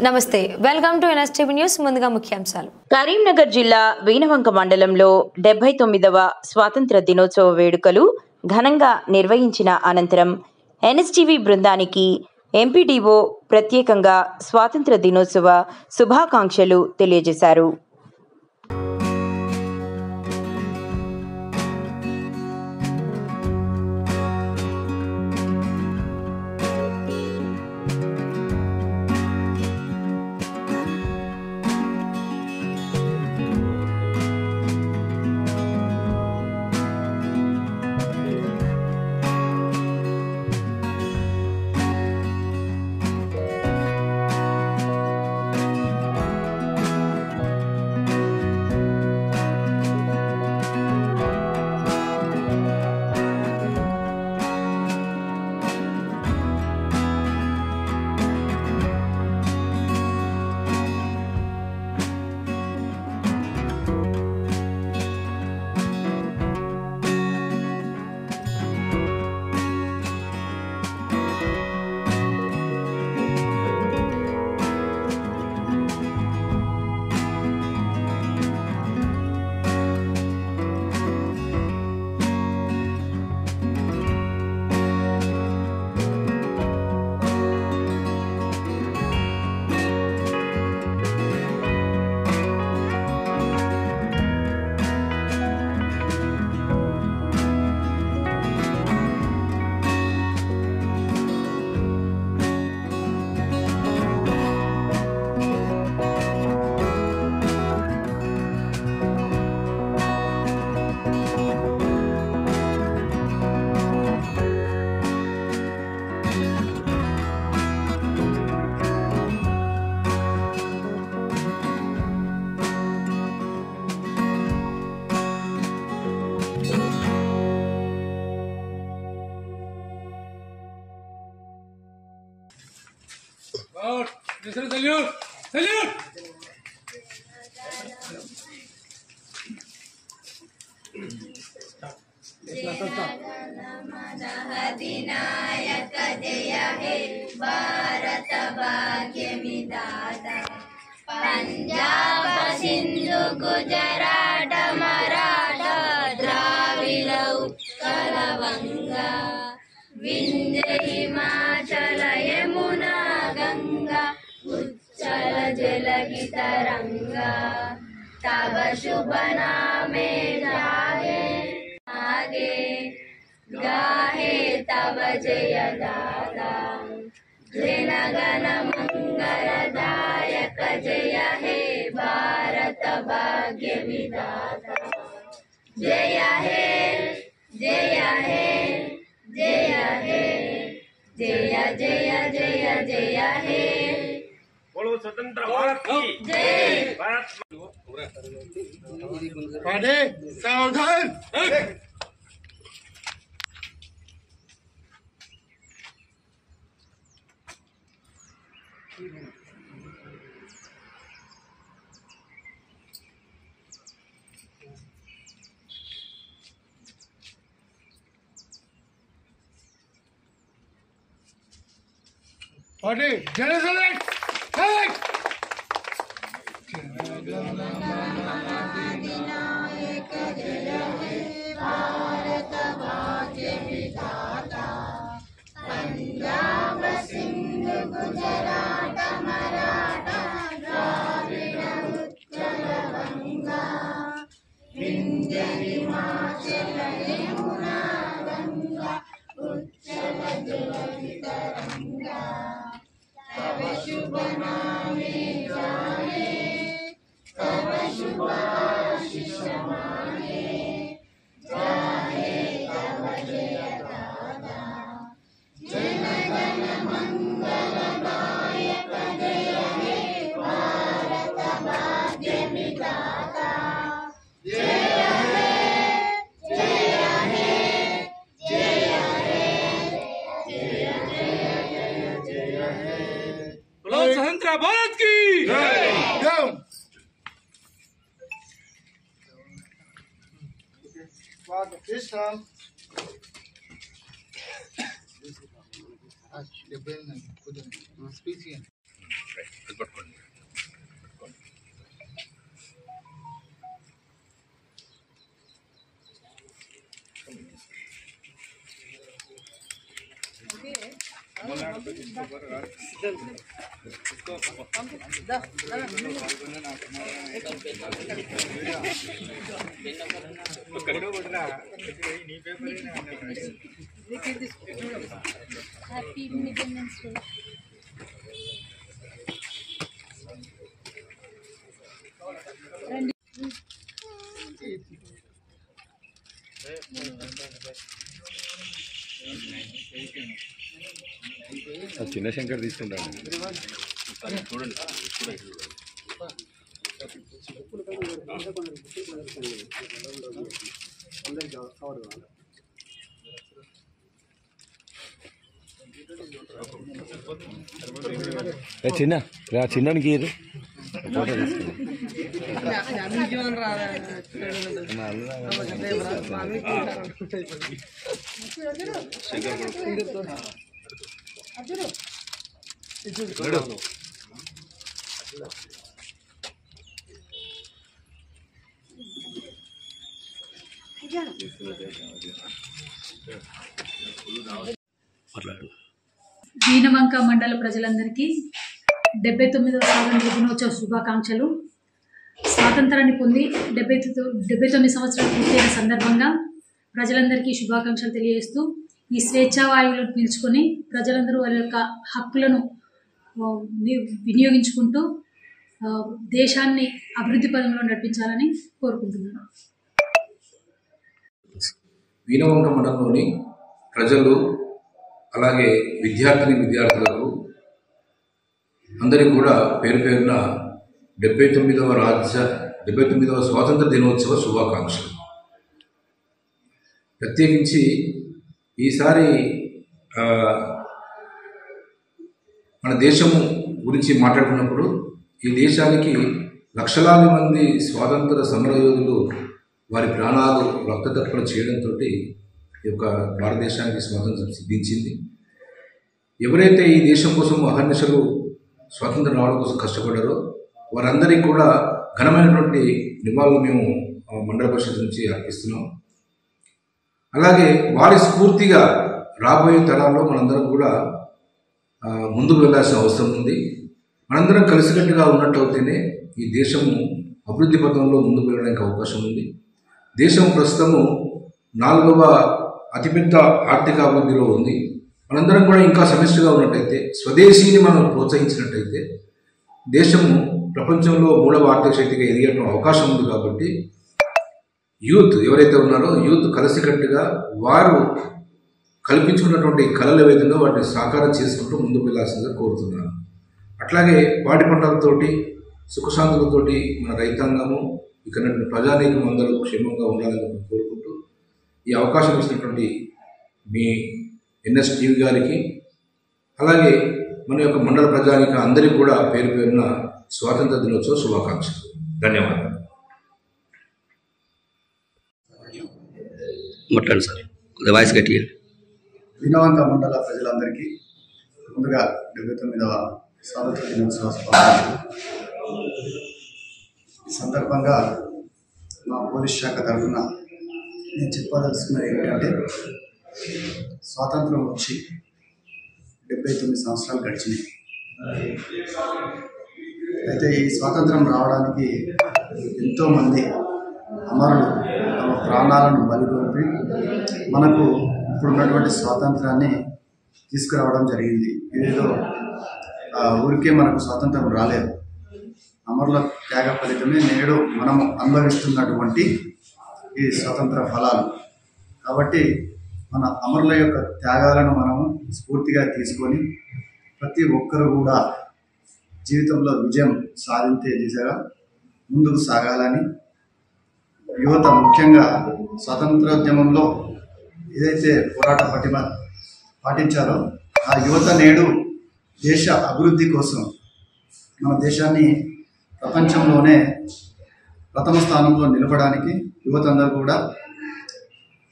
నమస్తే, welcome to NSTV news. ముందుగా ముఖ్యాంశాలు. కరీంనగర్ జిల్లా వీణవంక మండలంలో 79వ స్వాతంత్ర దినోత్సవ వేడుకలు ఘనంగా నిర్వహించిన అనంతరం ఎన్ఎస్టీవీ బృందానికి ఎంపీడీఓ ప్రత్యేకంగా స్వాతంత్ర దినోత్సవ శుభాకాంక్షలు తెలియజేశారు. Salute! Salute! जनगणमनहधिनायक जय हे भारत भाग्य विधाता पंजाब सिंधु गुजरात मराठा द्राविड़ उत्कल गंगा विंध्य हिमाचल यमुना गंगा उच्चल जलधि तरंगा तव शुभ नामे जागे आगे गाहे तव जय दाता जनगण मंगलदायक जय हे भारत भाग्य विधाता जय हे जय हे जय हे जय जय जय जय हे बोलो स्वतंत्र भारत की जय। भारत सावधान। जनगणमनहधिनायक जय हे भारत भाग्य विधाता पंजाब सिंध गुजरात मराठा द्राविड़ उत्कल गंगा विंध्य हिमाचल यमुना गंगा उच्चल जलधि तरंगा तव शुभ नामे जागे तव शुभ आशीष मांगे जाहे तव जय दाता जनगण मंगलदायक जय हे भारत भाग्य विधाता जय हे जय हे जय हे जय जय जय हे बोलो स्वतंत्र भारत की जय। Krishna. Speaking. Happy independence day. చిన్న శంకర్ తీసుకుంటాను. చిన్న చిన్నకి ఫోటో తీసుకున్నా. వీణవంక మండల ప్రజలందరికీ 79వ స్వాతంత్ర దినోత్సవ శుభాకాంక్షలు. స్వాతంత్రాన్ని పొంది 79 సంవత్సరాలు పూర్తయిన సందర్భంగా ప్రజలందరికీ శుభాకాంక్షలు తెలియజేస్తూ ఈ స్వేచ్ఛావాయువులను పీల్చుకొని ప్రజలందరూ వాళ్ళ యొక్క హక్కులను వినియోగించుకుంటూ దేశాన్ని అభివృద్ధి పదంలో నడిపించాలని కోరుకుంటున్నాను. వీణవంక మండలంలోని ప్రజలు అలాగే విద్యార్థులకు అందరికీ కూడా పేరు పేరున 79వ స్వాతంత్ర దినోత్సవ శుభాకాంక్షలు. ప్రత్యేకించి ఈసారి మన దేశము గురించి మాట్లాడుకున్నప్పుడు ఈ దేశానికి లక్షలాది మంది స్వాతంత్ర సమరయోధులు వారి ప్రాణాలు రక్తతర్పణ చేయడంతో ఈ యొక్క భారతదేశానికి స్వాతంత్రం సిద్ధించింది. ఎవరైతే ఈ దేశం కోసం అహర్నిశలు స్వాతంత్రం రావడం కోసం కష్టపడ్డారో వారందరికీ కూడా ఘనమైనటువంటి నివాళులు మేము మండల పరిషత్ నుంచి అర్పిస్తున్నాం. అలాగే వారి స్ఫూర్తిగా రాబోయే తరాల్లో మనందరం కూడా ముందుకు వెళ్లాల్సిన అవసరం ఉంది. మనందరం కలిసికట్టుగా ఉన్నట్టయితేనే ఈ దేశము అభివృద్ధి పథంలో ముందుకు వెళ్ళడానికి అవకాశం ఉంది. దేశం ప్రస్తుతము 4వ అతిపెద్ద ఆర్థిక అభివృద్ధిలో ఉంది. మనందరం కూడా ఇంకా సమిష్టిగా ఉన్నట్టయితే, స్వదేశీని మనం ప్రోత్సహించినట్టయితే దేశము ప్రపంచంలో 3వ ఆర్థిక శక్తిగా ఎదిగే అవకాశం ఉంది. కాబట్టి యూత్ ఎవరైతే ఉన్నారో యూత్ కలిసికట్టుగా వారు కల్పించుకున్నటువంటి కళల ఏవైతుందో వాటిని సాకారం చేసుకుంటూ ముందుకు వెళ్లాల్సిందిగా కోరుతున్నాను. అట్లాగే పాడి పంటలతోటి సుఖశాంతులతోటి మన రైతాంగము ఇక్కడ ప్రజానీకం అందరూ క్షేమంగా ఉండాలని కోరుకుంటూ ఈ అవకాశం ఇచ్చినటువంటి మీ NSTV గారికి అలాగే మన యొక్క మండల ప్రజానీకం అందరికీ కూడా పేరు పేరున స్వాతంత్ర దినోత్సవ శుభాకాంక్షలు. ధన్యవాదాలు. మాట్లాడండి సార్, వాయిస్ గట్టిగా. వీణవంక మండల ప్రజలందరికీ ముందుగా 79వ స్వాతంత్ర దినోత్సవ శుభాకాంక్షలు. ఈ సందర్భంగా మా పోలీస్ శాఖ తరఫున నేను చెప్పదలుచుకున్నది ఏమిటంటే, స్వాతంత్రం వచ్చి 79 సంవత్సరాలు గడిచినాయి. అయితే ఈ స్వాతంత్రం రావడానికి ఎంతోమంది అమరులు తమ ప్రాణాలను బలిగొల్పి మనకు ఇప్పుడున్నటువంటి స్వాతంత్రాన్ని తీసుకురావడం జరిగింది. ఇదేదో ఊరికే మనకు స్వాతంత్రం రాలేదు. అమరుల త్యాగ ఫలితమే నేడు మనము అనుభవిస్తున్నటువంటి ఈ స్వతంత్ర ఫలాలు. కాబట్టి మన అమరుల యొక్క త్యాగాలను మనము స్ఫూర్తిగా తీసుకొని ప్రతి ఒక్కరు కూడా జీవితంలో విజయం సాధించే దిశగా ముందుకు సాగాలని యువత ముఖ్యంగా స్వాతంత్రోద్యమంలో ఏదైతే పోరాట పటిమ పాటించారో ఆ యువత నేడు దేశ అభివృద్ధి కోసం మన దేశాన్ని ప్రపంచంలోనే ప్రథమ స్థానంలో నిలపడానికి యువత అందరూ కూడా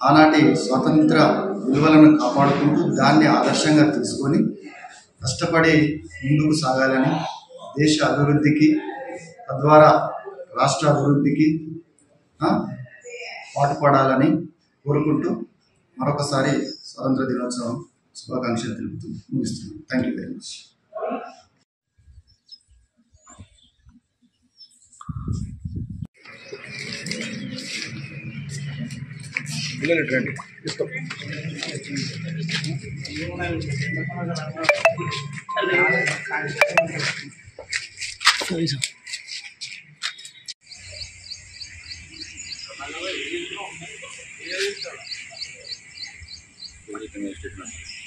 ఆనాటి స్వాతంత్ర విలువలను కాపాడుకుంటూ దాన్ని ఆదర్శంగా తీసుకొని కష్టపడి ముందుకు సాగాలని దేశ అభివృద్ధికి తద్వారా రాష్ట్ర అభివృద్ధికి పాటుపడాలని కోరుకుంటూ మరొకసారి స్వాతంత్ర దినోత్సవం శుభాకాంక్షలు తెలుపుతూ ముగిస్తున్నాను. Thank you very much. రండి. What do you think?